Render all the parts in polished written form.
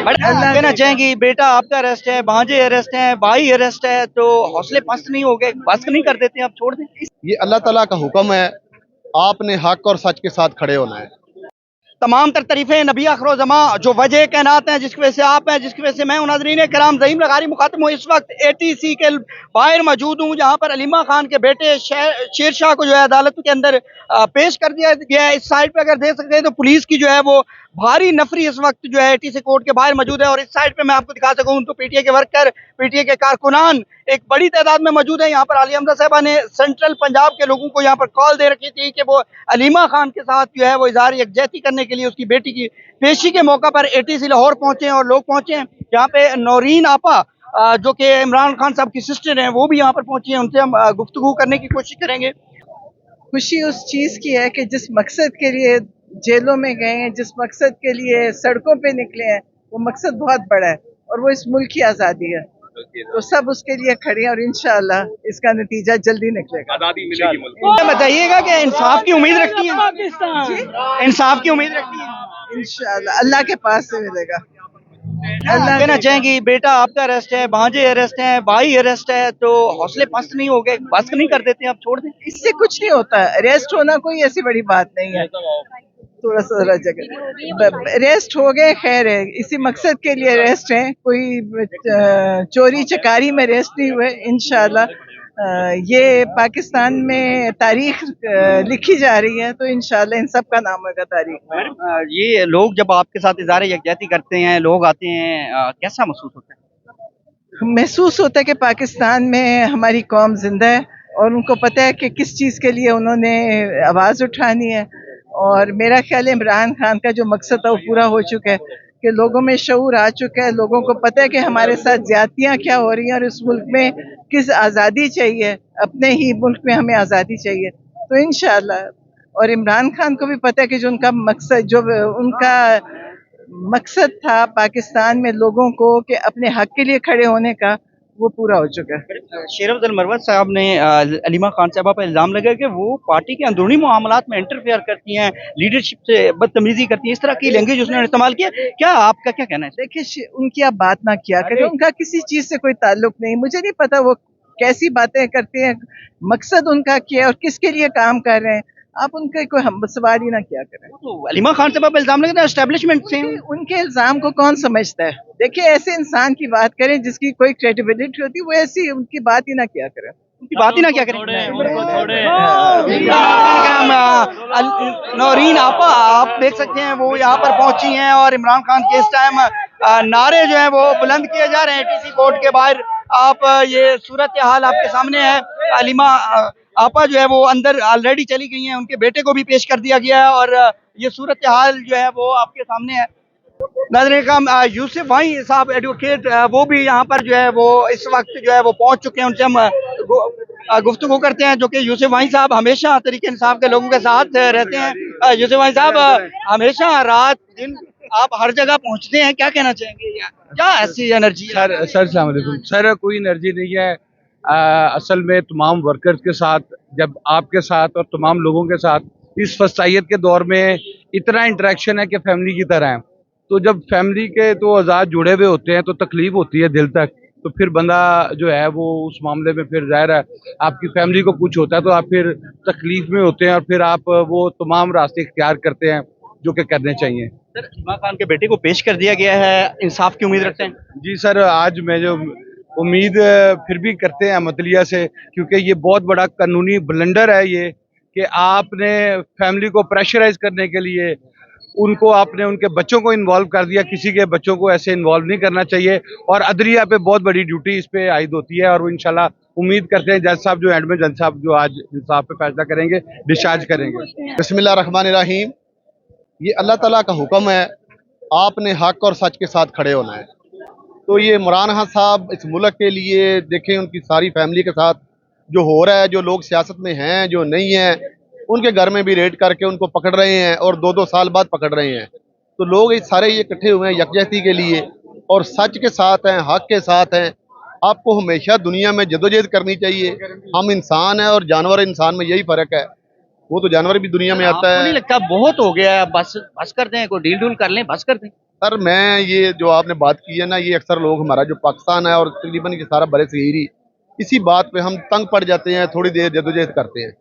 Madam कहना चाहेंगी बेटा आपका अरेस्ट है, भांजे अरेस्ट है, भाई अरेस्ट है, तो हौसले पस्त नहीं हो गए, बस नहीं कर देते, आप छोड़ दें? ये अल्लाह ताला का हुक्म है, आपने हक और सच के साथ खड़े होना है। तमाम तर तरीफे नबी आखिर जमा जो वजह कहनात हैं, जिसकी वजह से आप हैं, जिसकी वजह से मैं नाज़रीन कराम ज़हीम लगारी मुखातिब हूँ। इस वक्त ATC के बाहर मौजूद हूँ, जहाँ पर अलीमा खान के बेटे शेरशाह को जो है अदालत के अंदर पेश कर दिया गया है। इस साइड पे अगर देख सकते हैं तो पुलिस की जो है वो भारी नफरी इस वक्त जो है ATC कोर्ट के बाहर मौजूद है। और इस साइड पे मैं आपको दिखा सकूँ तो PTA के वर्कर, PTA के कारकुनान एक बड़ी तादाद में मौजूद है। यहाँ पर आलिया हमजा साहबा ने सेंट्रल पंजाब के लोगों को यहाँ पर कॉल दे रखी थी कि वो अलीमा खान के साथ जो है वो इजहार यकजहती करने के लिए उसकी बेटी की पेशी के मौका पर ATC लाहौर पहुंचे हैं और लोग पहुंचे हैं। यहाँ पे नौरीन आपा जो कि इमरान खान साहब की सिस्टर हैं, वो भी यहाँ पर पहुंची हैं। उनसे हम गुफ्तगू करने की कोशिश करेंगे। खुशी उस चीज की है कि जिस मकसद के लिए जेलों में गए हैं, जिस मकसद के लिए सड़कों पे निकले हैं, वो मकसद बहुत बड़ा है और वो इस मुल्क की आज़ादी है। तो सब उसके लिए खड़े हैं और इंशाअल्लाह इसका नतीजा जल्दी निकलेगा। आज़ादी मिलेगी मुल्क। बताइएगा कि इंसाफ की उम्मीद रखती है, इंसाफ की उम्मीद रखती है? इंशाअल्लाह अल्लाह के पास से मिलेगा। कहना चाहेंगी बेटा आपका अरेस्ट है, भांजे अरेस्ट है, भाई अरेस्ट है, तो हौसले पस्त नहीं हो गए, बस नहीं कर देते, आप छोड़ दें? इससे कुछ नहीं होता, अरेस्ट होना कोई ऐसी बड़ी बात नहीं है। थोड़ा सा जगह अरेस्ट हो गए, खैर है, इसी मकसद के लिए अरेस्ट है, कोई चोरी चकारी में अरेस्ट नहीं हुए। इंशाल्लाह ये पाकिस्तान में तारीख लिखी जा रही है, तो इंशाल्लाह इन सब का नाम होगा तारीख में। ये लोग जब आपके साथ इज़हार यकजहती करते हैं, लोग आते हैं, कैसा महसूस होता है? महसूस होता है कि पाकिस्तान में हमारी कौम जिंदा है और उनको पता है कि किस चीज़ के लिए उन्होंने आवाज़ उठानी है। और मेरा ख्याल है इमरान खान का जो मकसद था वो पूरा हो चुका है कि लोगों में शऊर आ चुका है, लोगों को पता है कि हमारे साथ ज्यादतियाँ क्या हो रही हैं और इस मुल्क में किस आज़ादी चाहिए, अपने ही मुल्क में हमें आज़ादी चाहिए। तो इंशाअल्लाह, और इमरान खान को भी पता है कि जो उनका मकसद, जो उनका मकसद था पाकिस्तान में लोगों को कि अपने हक के लिए खड़े होने का, वो पूरा हो चुका है। शेर अफजल मरवत साहब ने अलीमा खान साहबा पर इल्ज़ाम लगाया कि वो पार्टी के अंदरूनी मामलात में इंटरफेयर करती हैं, लीडरशिप से बदतमीजी करती हैं, इस तरह की लैंग्वेज उसने इस्तेमाल किया। क्या आपका क्या कहना है? देखिए, उनकी आप बात ना किया करें, उनका किसी चीज से कोई ताल्लुक नहीं। मुझे नहीं पता वो कैसी बातें करते हैं, मकसद उनका क्या है और किसके लिए काम कर रहे हैं। आप उनके कोई हम सवाल ही ना किया करें। तो अलीमा खान साहब पर इल्ज़ाम लगाते हैं एस्टेब्लिशमेंट से। उनके इल्जाम को कौन समझता है? देखिए, ऐसे इंसान की बात करें जिसकी कोई क्रेडिबिलिटी होती है, वो ऐसी उनकी बात ही ना किया करें। उनकी बात ही ना क्या करें। नौरीन आपा आप देख सकते हैं वो यहाँ पर पहुंची हैं और इमरान खान के इस टाइम नारे जो हैं वो बुलंद किए जा रहे हैं ATC कोर्ट के बाहर। आप ये सूरत हाल आपके सामने है। अलीमा आपा जो है वो अंदर ऑलरेडी चली गई हैं, उनके बेटे को भी पेश कर दिया गया है और ये सूरत हाल जो है वो आपके सामने है। नाज़रीन का यूसुफ भाई साहब एडवोकेट वो भी यहाँ पर जो है वो इस वक्त जो है वो पहुंच चुके हैं। उनसे हम गुफ्तगू करते हैं, जो कि यूसुफ भाई साहब हमेशा तरीके इंसाफ के लोगों के साथ रहते हैं। यूसुफ भाई साहब हमेशा रात दिन आप हर जगह पहुंचते हैं, क्या कहना चाहेंगे? क्या ऐसी एनर्जी? सर अस्सलाम वालेकुम। सर कोई एनर्जी नहीं है। असल में तमाम वर्कर्स के साथ, जब आपके साथ और तमाम लोगों के साथ इस फसाइयत के दौर में इतना इंटरेक्शन है कि फैमिली की तरह है, तो जब फैमिली के तो आज़ाद जुड़े हुए होते हैं तो तकलीफ होती है दिल तक। तो फिर बंदा जो है वो उस मामले में फिर ज़ाहिर है आपकी फैमिली को कुछ होता है तो आप फिर तकलीफ में होते हैं और फिर आप वो तमाम रास्ते इख्तियार करते हैं जो कि करने चाहिए। सर इमरान खान के बेटे को पेश कर दिया गया है, इंसाफ की उम्मीद रखते हैं? जी सर, आज मैं जो उम्मीद फिर भी करते हैं अमतलिया से, क्योंकि ये बहुत बड़ा कानूनी ब्लंडर है ये कि आपने फैमिली को प्रेशराइज करने के लिए उनको आपने उनके बच्चों को इन्वॉल्व कर दिया। किसी के बच्चों को ऐसे इन्वॉल्व नहीं करना चाहिए और अदलिया पे बहुत बड़ी ड्यूटी इस पे आयद होती है और वो इंशाल्लाह उम्मीद करते हैं जज साहब जो एंड में जज साहब जो आज इंसाफ पे फैसला करेंगे, डिस्चार्ज करेंगे। बिस्मिल्लाहिर्रहमानिर्रहीम। ये अल्लाह ताला का हुक्म है, आपने हक और सच के साथ खड़े होना है। तो ये इमरान खान साहब इस मुल्क के लिए देखें, उनकी सारी फैमिली के साथ जो हो रहा है, जो लोग सियासत में हैं जो नहीं हैं, उनके घर में भी रेड करके उनको पकड़ रहे हैं और 2-2 साल बाद पकड़ रहे हैं। तो लोग ये सारे इकट्ठे हुए हैं यकजहती के लिए और सच के साथ हैं, हक के साथ हैं। आपको हमेशा दुनिया में जदोजहद करनी चाहिए। हम इंसान हैं और जानवर इंसान में यही फ़र्क है। वो तो जानवर भी दुनिया में आता आपको नहीं है। लगता बहुत हो गया है, बस बस कर दें, कोई डील डूल कर लें, बस कर दें? सर मैं ये जो आपने बात की है ना, ये अक्सर लोग हमारा जो पाकिस्तान है और तकरीबन ये सारा बड़े शहरी इसी बात पे हम तंग पड़ जाते हैं, थोड़ी देर जद्दोजहद करते हैं।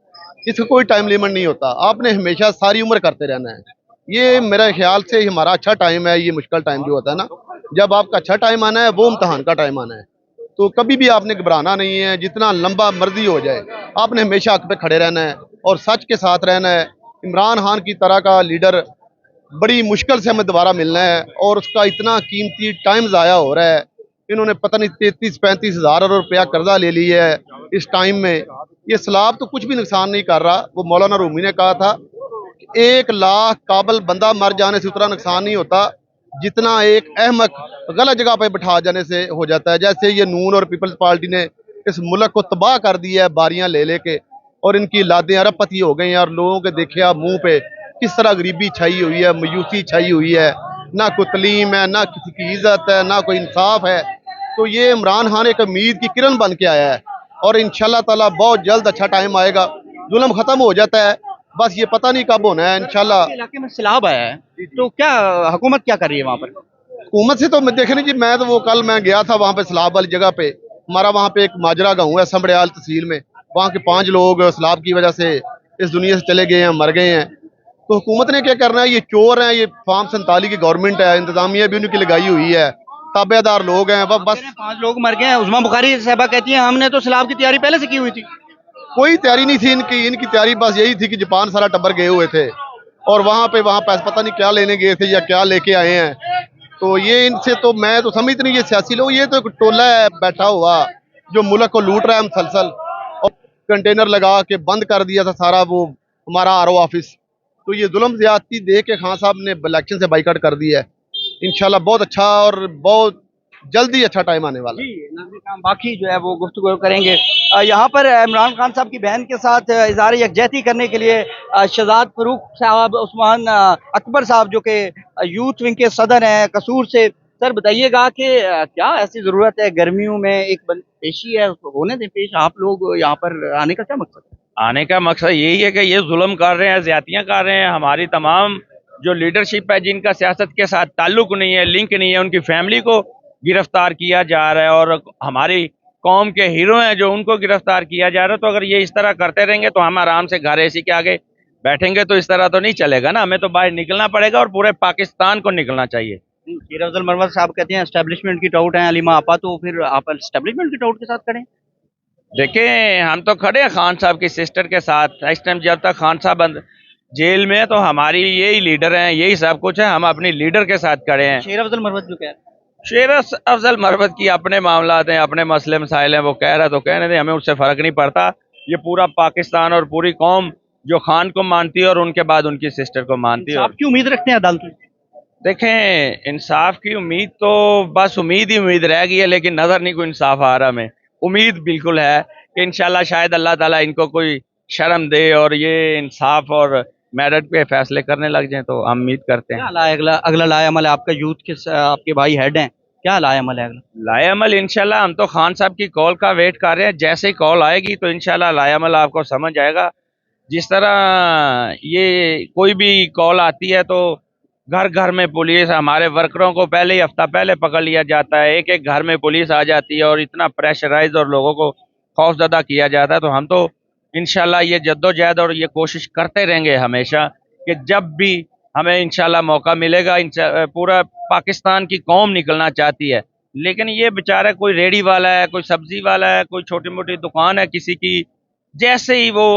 इसका कोई टाइम लिमिट नहीं होता, आपने हमेशा सारी उम्र करते रहना है। ये मेरे ख्याल से हमारा अच्छा टाइम है। ये मुश्किल टाइम जो होता है ना, जब आपका अच्छा टाइम आना है वो इम्तहान का टाइम आना है, तो कभी भी आपने घबराना नहीं है। जितना लंबा मर्जी हो जाए, आपने हमेशा हक पे खड़े रहना है और सच के साथ रहना है। इमरान खान की तरह का लीडर बड़ी मुश्किल से हमें दोबारा मिलना है और उसका इतना कीमती टाइम ज़ाया हो रहा है। इन्होंने पता नहीं 33-35 हज़ार रुपया कर्जा ले लिया है इस टाइम में। ये सैलाब तो कुछ भी नुकसान नहीं कर रहा। वो मौलाना रूमी ने कहा था कि 1 लाख काबल बंदा मर जाने से उतना नुकसान नहीं होता जितना एक अहमक गलत जगह पे बिठा जाने से हो जाता है। जैसे ये नून और पीपल्स पार्टी ने इस मुल्क को तबाह कर दिया है बारियां ले लेके, और इनकी लादें अरबपति हो गई हैं और लोगों के देखे आप मुंह पे किस तरह गरीबी छाई हुई है, मायूसी छाई हुई है। ना कोई तलीम है, ना किसी की इज्जत है, ना कोई इंसाफ है। तो ये इमरान खान एक उम्मीद की किरण बन के आया है और इंशाल्लाह ताला बहुत जल्द अच्छा टाइम आएगा, जुल्म खत्म हो जाता है। बस ये पता नहीं कब होना है इंशाल्लाह। आपके इलाके में सैलाब आया है, तो क्या हुकूमत क्या कर रही है वहाँ पर? हुकूमत से तो मैं देखे नहीं जी, मैं तो वो कल मैं गया था वहाँ पे सैलाब वाली जगह पे। हमारा वहाँ पे एक माजरा गाँव है समड़ियाल तहसील में, वहाँ के 5 लोग सैलाब की वजह से इस दुनिया से चले गए हैं, मर गए हैं। तो हुकूमत ने क्या करना है, ये चोर हैं, ये फार्म 47 की गवर्नमेंट है, इंतजामिया भी उनकी लगाई हुई है, ताबेदार लोग हैं। बस 5 लोग मर गए हैं। उस्मा बुखारी साहबा कहती हैं हमने तो सैलाब की तैयारी पहले से की हुई थी। कोई तैयारी नहीं थी इनकी तैयारी बस यही थी कि जापान सारा टब्बर गए हुए थे और वहाँ पैसे पता नहीं क्या लेने गए थे या क्या लेके आए हैं। तो ये इनसे तो मैं तो समझती नहीं, ये सियासी लोग, ये तो एक टोला है बैठा हुआ जो मुल्क को लूट रहा है मुसलसल। और कंटेनर लगा के बंद कर दिया था सारा वो हमारा आरओ ऑफिस। तो ये जुल्म ज्यादती देख के खान साहब ने इलेक्शन से बाइकआउट कर दिया है। इंशाल्लाह बहुत अच्छा और बहुत जल्दी अच्छा टाइम आने वाला है। जी, नाज़रीन हम बाकी जो है वो गुफ्तगू करेंगे। यहाँ पर इमरान खान साहब की बहन के साथ इज़हार यकजहती करने के लिए शहजाद फरूक साहब, उस्मान अकबर साहब जो कि यूथ विंग के सदर हैं कसूर से। सर बताइएगा कि क्या ऐसी ज़रूरत है, गर्मियों में एक पेशी है उसको होने दें पेश, आप लोग यहाँ पर आने का क्या मकसद है? आने का मकसद यही है कि ये जुल्म कर रहे हैं, ज्यादतियां कर रहे हैं। हमारी तमाम जो लीडरशिप है जिनका सियासत के साथ ताल्लुक नहीं है, लिंक नहीं है, उनकी फैमिली को गिरफ्तार किया जा रहा है और हमारी कौम के हीरो हैं जो उनको गिरफ्तार किया जा रहा है। तो अगर ये इस तरह करते रहेंगे तो हम आराम से घर एसी के आगे बैठेंगे, तो इस तरह तो नहीं चलेगा ना। हमें तो बाहर निकलना पड़ेगा और पूरे पाकिस्तान को निकलना चाहिए। शेर अफजल मरवत साहब कहते हैं एस्टेब्लिशमेंट की टाउट है अलीमा आपा, तो फिर आप एस्टेब्लिशमेंट की टाउट के साथ खड़े हैं? देखें, हम तो खड़े हैं खान साहब की सिस्टर के साथ। इस टाइम जब तक खान साहब जेल में है तो हमारी यही लीडर हैं, यही सब कुछ है, हम अपनी लीडर के साथ खड़े हैं। शेर अफजल मरवत जो कह रहे हैं, शेर अफजल मरवत की अपने मामलात हैं, अपने मसले मसाइल हैं, वो कह रहा है तो कहने दें, हमें उससे फर्क नहीं पड़ता। ये पूरा पाकिस्तान और पूरी कौम जो खान को मानती है और उनके बाद उनकी सिस्टर को मानती है। आपकी उम्मीद रखते हैं अदालत में? देखें, इंसाफ की उम्मीद तो बस उम्मीद ही उम्मीद रह गई है, लेकिन नजर नहीं कोई इंसाफ आ रहा। हमें उम्मीद बिल्कुल है कि इंशाल्लाह शायद अल्लाह ताला इनको कोई शर्म दे और ये इंसाफ और मेरिट पे फैसले करने लग जाएं, तो हम उम्मीद करते हैं। क्या अगला अगला लाएअमल है आपका? यूथ के आपके भाई हेड हैं, क्या लाएअमल है अगला? लाएअमल इंशाल्लाह हम तो खान साहब की कॉल का वेट कर रहे हैं। जैसे ही कॉल आएगी तो इंशाल्लाह लाएअमल आपको समझ आएगा। जिस तरह ये कोई भी कॉल आती है तो घर घर में पुलिस, हमारे वर्करों को पहले ही हफ्ता पहले पकड़ लिया जाता है, एक एक घर में पुलिस आ जाती है और इतना प्रेशराइज और लोगों को खौफजदा किया जाता है। तो हम तो इंशाल्लाह ये जद्दोजहद और ये कोशिश करते रहेंगे हमेशा कि जब भी हमें इंशाल्लाह मौका मिलेगा। पूरा पाकिस्तान की कौम निकलना चाहती है, लेकिन ये बेचारा कोई रेडी वाला है, कोई सब्जी वाला है, कोई छोटी मोटी दुकान है किसी की, जैसे ही वो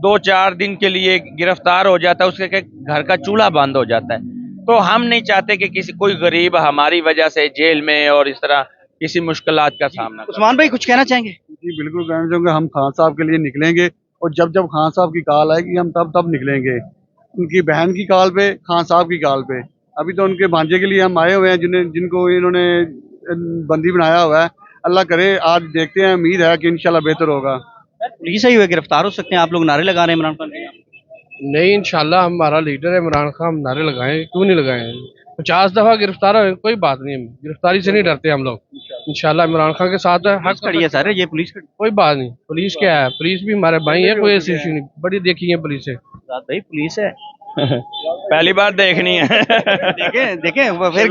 2-4 दिन के लिए गिरफ्तार हो जाता है उसके घर का चूल्हा बंद हो जाता है। तो हम नहीं चाहते कि कोई गरीब हमारी वजह से जेल में और इस तरह किसी मुश्किलात का सामना करे। उस्मान भाई कुछ कहना चाहेंगे? जी बिल्कुल कहना चाहूँगा, हम खान साहब के लिए निकलेंगे और जब जब खान साहब की कॉल आएगी हम तब निकलेंगे। उनकी बहन की कॉल पे, खान साहब की कॉल पे। अभी तो उनके भांजे के लिए हम आए हुए हैं जिनको इन्होंने बंदी बनाया हुआ है। अल्लाह करे आज देखते हैं, उम्मीद है कि इंशाल्लाह बेहतर होगा। पुलिस ही हुए गिरफ्तार हो सकते हैं, आप लोग नारे लगा रहे हैं इमरान खान के? नहीं, इंशाल्लाह हमारा लीडर है इमरान खान, हम नारे लगाएं, क्यों नहीं लगाएं। 50 दफा गिरफ्तार हो कोई बात नहीं, हम गिरफ्तारी से नहीं डरते हम लोग। इंशाल्लाह इमरान खान के साथ है, हक खड़ी है सर, ये पुलिस खड़ी। कोई बात नहीं। पुलिस क्या है, पुलिस भी हमारे भाई है, कोई ऐसी इशू नहीं, बड़ी देखी है पुलिस से। भाई पुलिस है पहली बार देखनी है देखें देखें वो फिर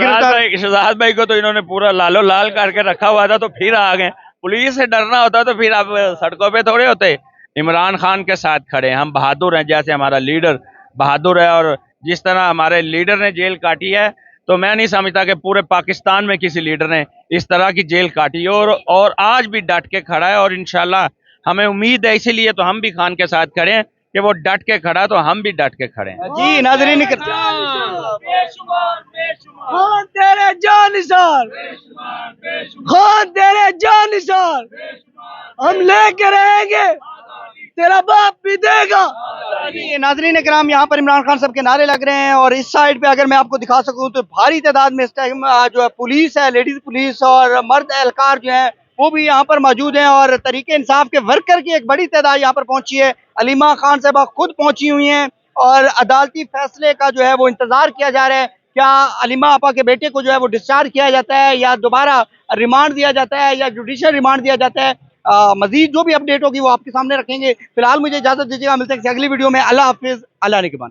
शहजाद भाई को तो इन्होंने पूरा लालो लाल करके रखा हुआ था, तो फिर आ गए। पुलिस से डरना होता तो फिर आप सड़कों पे थोड़े होते। इमरान खान के साथ खड़े, हम बहादुर हैं, जैसे हमारा लीडर बहादुर है, और जिस तरह हमारे लीडर ने जेल काटी है, तो मैं नहीं समझता कि पूरे पाकिस्तान में किसी लीडर ने इस तरह की जेल काटी हो, और आज भी डट के खड़ा है। और इंशाल्लाह हमें उम्मीद है, इसीलिए तो हम भी खान के साथ खड़े हैं कि वो डट के खड़ा, तो हम भी डट के खड़े हैं। जी नाजरीन, खान तेरे जान निसार, खान तेरे जान निसार, हम लेके रहेंगे, तेरा बाप भी देगा। नाजरीन कराम, यहाँ पर इमरान खान साहब के नारे लग रहे हैं, और इस साइड पे अगर मैं आपको दिखा सकूं तो भारी तादाद में इस टाइम जो है पुलिस है, लेडीज पुलिस और मर्द एहलकार जो है वो भी यहाँ पर मौजूद हैं, और तरीके इंसाफ के वर्कर की एक बड़ी तादाद यहाँ पर पहुंची है। अलीमा खान साहबा खुद पहुंची हुई हैं, और अदालती फैसले का जो है वो इंतजार किया जा रहा है। क्या अलीमा आपा के बेटे को जो है वो डिस्चार्ज किया जाता है, या दोबारा रिमांड दिया जाता है, या जुडिशियल रिमांड दिया जाता है। मजीद जो भी अपडेट होगी वो आपके सामने रखेंगे। फिलहाल मुझे इजाजत दीजिएगा, मिलते हैं किसी अगली वीडियो में। अल्लाह हाफिज, अल्लाह निगहबान।